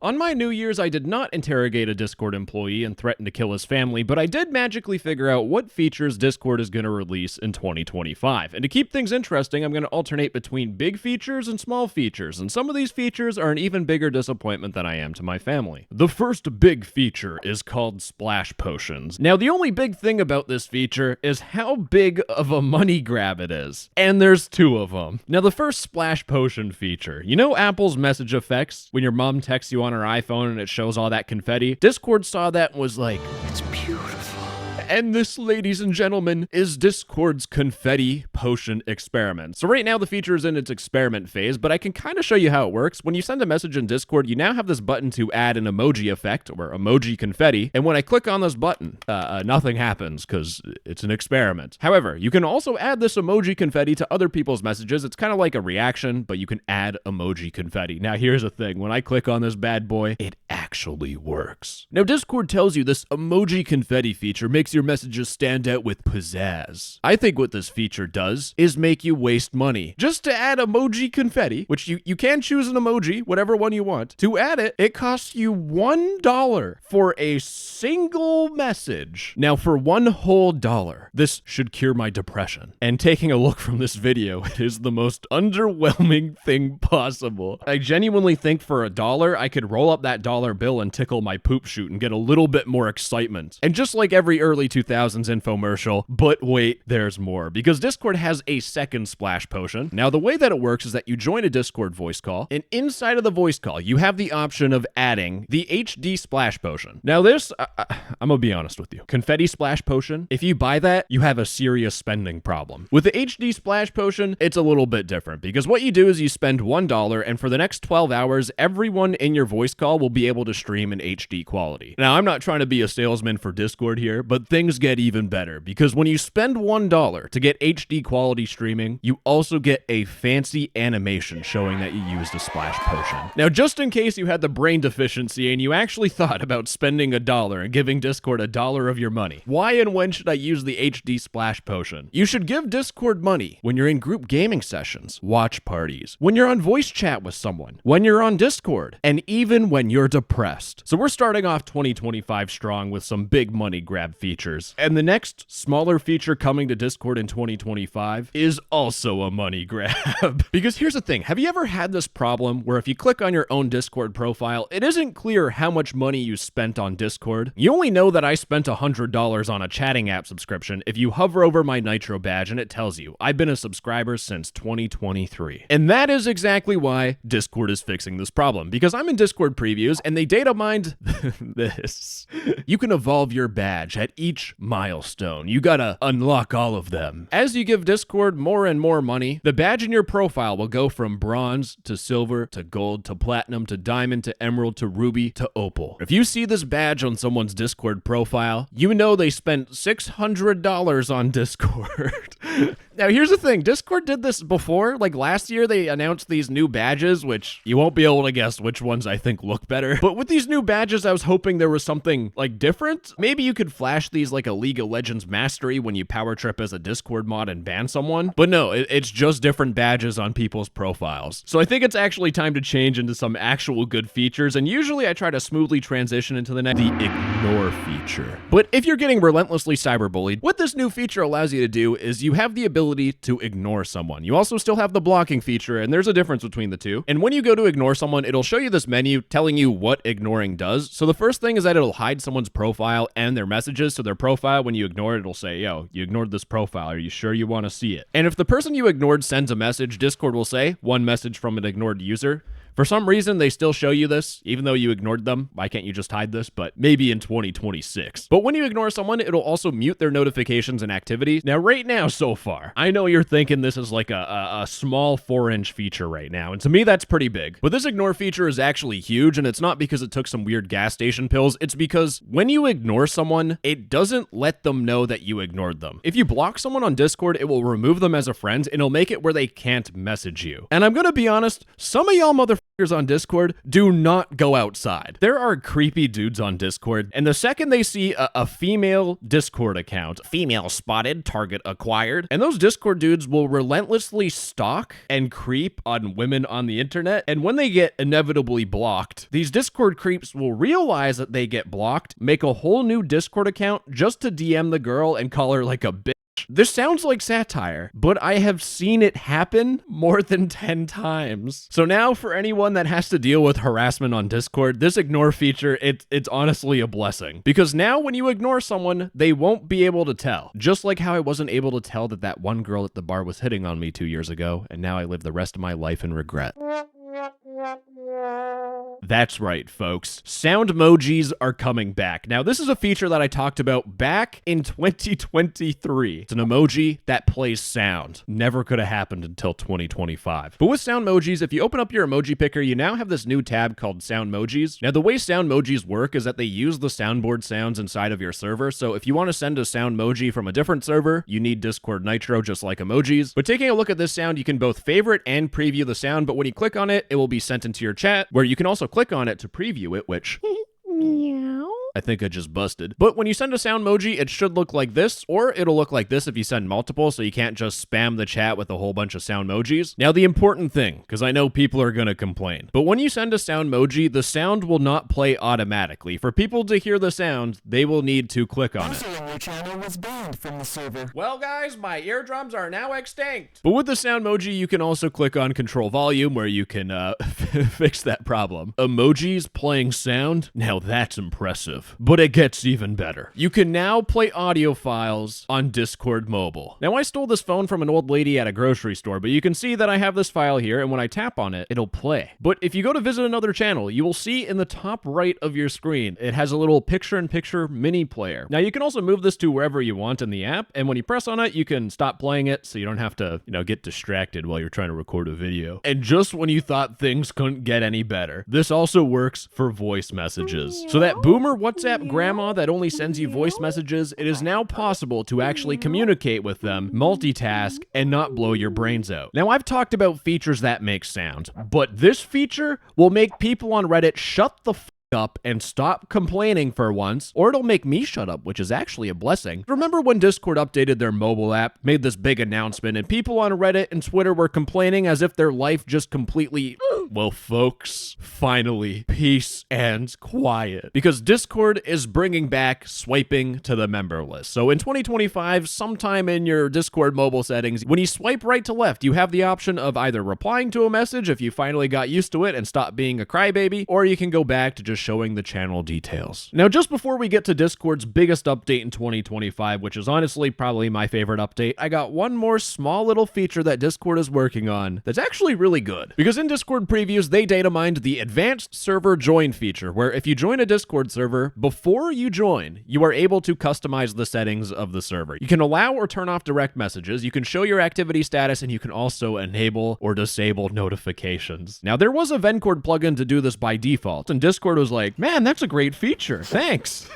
On my New Year's, I did not interrogate a Discord employee and threaten to kill his family, but I did magically figure out what features Discord is going to release in 2025. And to keep things interesting, I'm going to alternate between big features and small features, and some of these features are an even bigger disappointment than I am to my family. The first big feature is called Splash Potions. Now, the only big thing about this feature is how big of a money grab it is. And there's two of them. Now, the first Splash Potion feature. You know Apple's message effects when your mom texts you on her iPhone and it shows all that confetti? Discord saw that and was like, it's beautiful. And this, ladies and gentlemen, is Discord's confetti potion experiment. So right now the feature is in its experiment phase, but I can kind of show you how it works. When you send a message in Discord, you now have this button to add an emoji effect or emoji confetti. And when I click on this button, nothing happens because it's an experiment. However, you can also add this emoji confetti to other people's messages. It's kind of like a reaction, but you can add emoji confetti. Now here's the thing. When I click on this bad boy, it actually works. Now Discord tells you this emoji confetti feature makes your messages stand out with pizzazz. I think what this feature does is make you waste money. Just to add emoji confetti, which you can choose an emoji, whatever one you want. To add it, it costs you $1 for a single message. Now for $1 whole, this should cure my depression. And taking a look from this video, it is the most underwhelming thing possible. I genuinely think for $1, I could roll up that dollar bill and tickle my poop chute and get a little bit more excitement. And just like every early 2000s infomercial, but wait, there's more, because Discord has a second Splash Potion. Now, the way that it works is that you join a Discord voice call, and inside of the voice call, you have the option of adding the HD Splash Potion. Now, this, I'm gonna be honest with you. Confetti Splash Potion, if you buy that, you have a serious spending problem. With the HD Splash Potion, it's a little bit different, because what you do is you spend $1, and for the next 12 hours, everyone in your voice call will be able to stream in HD quality. Now, I'm not trying to be a salesman for Discord here, but things get even better, because when you spend $1 to get HD quality streaming, you also get a fancy animation showing that you used a Splash Potion. Now, just in case you had the brain deficiency and you actually thought about spending $1 and giving Discord $1 of your money, why and when should I use the HD Splash Potion? You should give Discord money when you're in group gaming sessions, watch parties, when you're on voice chat with someone, when you're on Discord, and even when you're depressed. So we're starting off 2025 strong with some big money grab features. And the next smaller feature coming to Discord in 2025 is also a money grab. Because here's the thing, have you ever had this problem where if you click on your own Discord profile, it isn't clear how much money you spent on Discord? You only know that I spent $100 on a chatting app subscription if you hover over my Nitro badge and it tells you I've been a subscriber since 2023. And that is exactly why Discord is fixing this problem, because I'm in Discord previews and they data mined this. You can evolve your badge at each milestone. You gotta unlock all of them. As you give Discord more and more money, the badge in your profile will go from bronze to silver to gold to platinum to diamond to emerald to ruby to opal. If you see this badge on someone's Discord profile, you know they spent $600 on Discord. Now, here's the thing. Discord did this before. Like last year, they announced these new badges, which you won't be able to guess which ones I think look better. But with these new badges, I was hoping there was something like different. Maybe you could flash these like a League of Legends mastery when you power trip as a Discord mod and ban someone. But no, it's just different badges on people's profiles. So I think it's actually time to change into some actual good features. And usually I try to smoothly transition into the next, the ignore feature. But if you're getting relentlessly cyberbullied, what this new feature allows you to do is you have the ability to ignore someone. You also still have the blocking feature, and there's a difference between the two. And when you go to ignore someone, it'll show you this menu telling you what ignoring does. So the first thing is that it'll hide someone's profile and their messages. So their profile, when you ignore it, it'll say, yo, you ignored this profile. Are you sure you want to see it? And if the person you ignored sends a message, Discord will say, one message from an ignored user. For some reason, they still show you this, even though you ignored them. Why can't you just hide this? But maybe in 2026. But when you ignore someone, it'll also mute their notifications and activities. Now, right now, so far, I know you're thinking this is like a small 4-inch feature right now. And to me, that's pretty big. But this ignore feature is actually huge, and it's not because it took some weird gas station pills. It's because when you ignore someone, it doesn't let them know that you ignored them. If you block someone on Discord, it will remove them as a friend, and it'll make it where they can't message you. And I'm gonna be honest, some of y'all motherfuckers on Discord, do not go outside. There are creepy dudes on Discord, and the second they see a female Discord account, female spotted, target acquired, and those Discord dudes will relentlessly stalk and creep on women on the internet, and when they get inevitably blocked, these Discord creeps will realize that they get blocked, make a whole new Discord account just to DM the girl and call her like a bitch. This sounds like satire, but I have seen it happen more than 10 times. So now for anyone that has to deal with harassment on Discord, this ignore feature, it's honestly a blessing. Because now when you ignore someone, they won't be able to tell. Just like how I wasn't able to tell that one girl at the bar was hitting on me 2 years ago, and now I live the rest of my life in regret. That's right, folks. SoundMojis are coming back. Now, this is a feature that I talked about back in 2023. It's an emoji that plays sound. Never could have happened until 2025. But with SoundMojis, if you open up your emoji picker, you now have this new tab called SoundMojis. Now, the way SoundMojis work is that they use the soundboard sounds inside of your server. So if you want to send a SoundMoji from a different server, you need Discord Nitro just like emojis. But taking a look at this sound, you can both favorite and preview the sound, but when you click on it, it will be sent into your chat, where you can also click on it to preview it, which meow. I think I just busted. But when you send a SoundMoji, it should look like this, or it'll look like this if you send multiple, so you can't just spam the chat with a whole bunch of SoundMojis. Now, the important thing, because I know people are gonna complain, but when you send a SoundMoji, the sound will not play automatically. For people to hear the sound, they will need to click on it. Your channel was banned from the server. Well, guys, my eardrums are now extinct. But with the SoundMoji, you can also click on Control Volume, where you can fix that problem. Emojis playing sound? Now that's impressive. But it gets even better. You can now play audio files on Discord Mobile. Now, I stole this phone from an old lady at a grocery store, but you can see that I have this file here, and when I tap on it, it'll play. But if you go to visit another channel, you will see in the top right of your screen, it has a little picture-in-picture mini player. Now, you can also move this to wherever you want in the app, and when you press on it, you can stop playing it, so you don't have to, get distracted while you're trying to record a video. And just when you thought things couldn't get any better, this also works for voice messages. So that boomer WhatsApp grandma that only sends you voice messages, it is now possible to actually communicate with them, multitask, and not blow your brains out. Now, I've talked about features that make sound, but this feature will make people on Reddit shut the up and stop complaining for once, or it'll make me shut up, which is actually a blessing. Remember when Discord updated their mobile app, made this big announcement, and people on Reddit and Twitter were complaining as if their life just completely... Well, folks, finally, peace and quiet. Because Discord is bringing back swiping to the member list. So in 2025, sometime in your Discord mobile settings, when you swipe right to left, you have the option of either replying to a message if you finally got used to it and stopped being a crybaby, or you can go back to just showing the channel details. Now, just before we get to Discord's biggest update in 2025, which is honestly probably my favorite update, I got one more small little feature that Discord is working on that's actually really good. Because in Discord previews, they data mined the advanced server join feature, where if you join a Discord server, before you join, you are able to customize the settings of the server. You can allow or turn off direct messages, you can show your activity status, and you can also enable or disable notifications. Now, there was a Vencord plugin to do this by default, and Discord was like, man, that's a great feature. Thanks.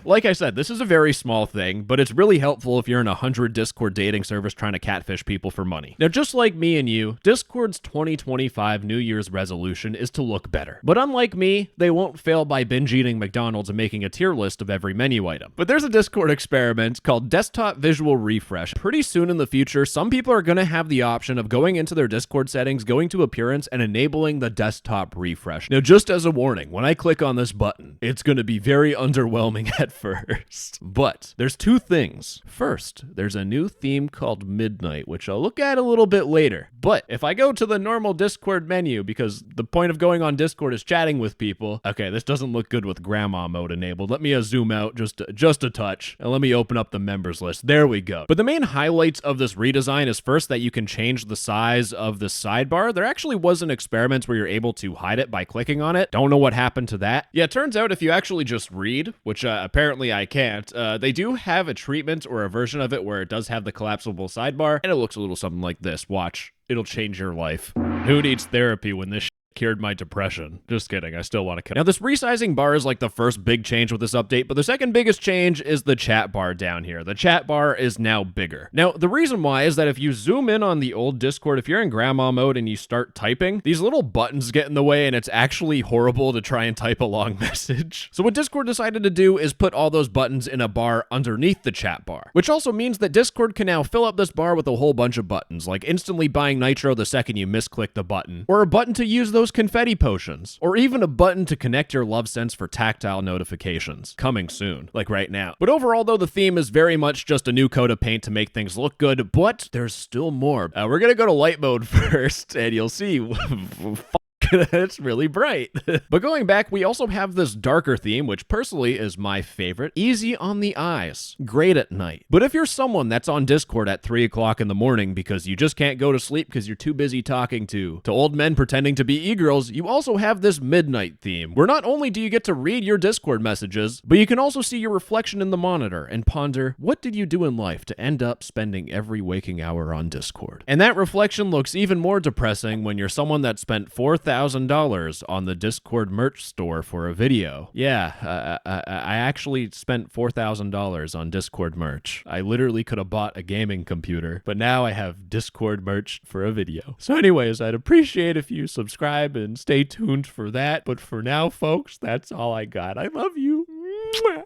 Like I said, this is a very small thing, but it's really helpful if you're in 100 Discord dating servers trying to catfish people for money. Now, just like me and you, Discord's 2025 New Year's resolution is to look better. But unlike me, they won't fail by binge eating McDonald's and making a tier list of every menu item. But there's a Discord experiment called Desktop Visual Refresh. Pretty soon in the future, some people are going to have the option of going into their Discord settings, going to appearance, and enabling the desktop refresh. Now, just as a warning, when I click on this button, it's going to be very underwhelming at first. But there's two things. First, there's a new theme called Midnight, which I'll look at a little bit later. But if I go to the normal Discord menu, because the point of going on Discord is chatting with people, okay, this doesn't look good with grandma mode enabled. Let me zoom out just a touch, and let me open up the members list. There we go. But the main highlights of this redesign is first that you can change the size of the sidebar. There actually was an experiment where you're able to hide it by clicking on it. Don't know what happened to that. Yeah, it turns out if you actually just read, which apparently I can't, they do have a treatment or a version of it where it does have the collapsible sidebar, and it looks a little something like this. Watch. It'll change your life. Who needs therapy when this cured my depression. Just kidding. I still want to kill. Now, this resizing bar is like the first big change with this update, but the second biggest change is the chat bar down here. The chat bar is now bigger. Now, the reason why is that if you zoom in on the old Discord, if you're in grandma mode and you start typing, these little buttons get in the way and it's actually horrible to try and type a long message. So what Discord decided to do is put all those buttons in a bar underneath the chat bar, which also means that Discord can now fill up this bar with a whole bunch of buttons, like instantly buying Nitro the second you misclick the button, or a button to use those confetti potions, or even a button to connect your love sense for tactile notifications. Coming soon, like right now. But overall, though, the theme is very much just a new coat of paint to make things look good, but there's still more. We're gonna go to light mode first, and you'll see. It's really bright. But going back, we also have this darker theme, which personally is my favorite. Easy on the eyes. Great at night. But if you're someone that's on Discord at 3 o'clock in the morning because you just can't go to sleep because you're too busy talking to old men pretending to be e-girls, you also have this midnight theme, where not only do you get to read your Discord messages, but you can also see your reflection in the monitor and ponder, what did you do in life to end up spending every waking hour on Discord? And that reflection looks even more depressing when you're someone that spent $4,000 on the Discord merch store for a video. Yeah, I actually spent $4,000 on Discord merch. I literally could have bought a gaming computer, but now I have Discord merch for a video. So anyways, I'd appreciate if you subscribe and stay tuned for that. But for now, folks, that's all I got. I love you. Mwah.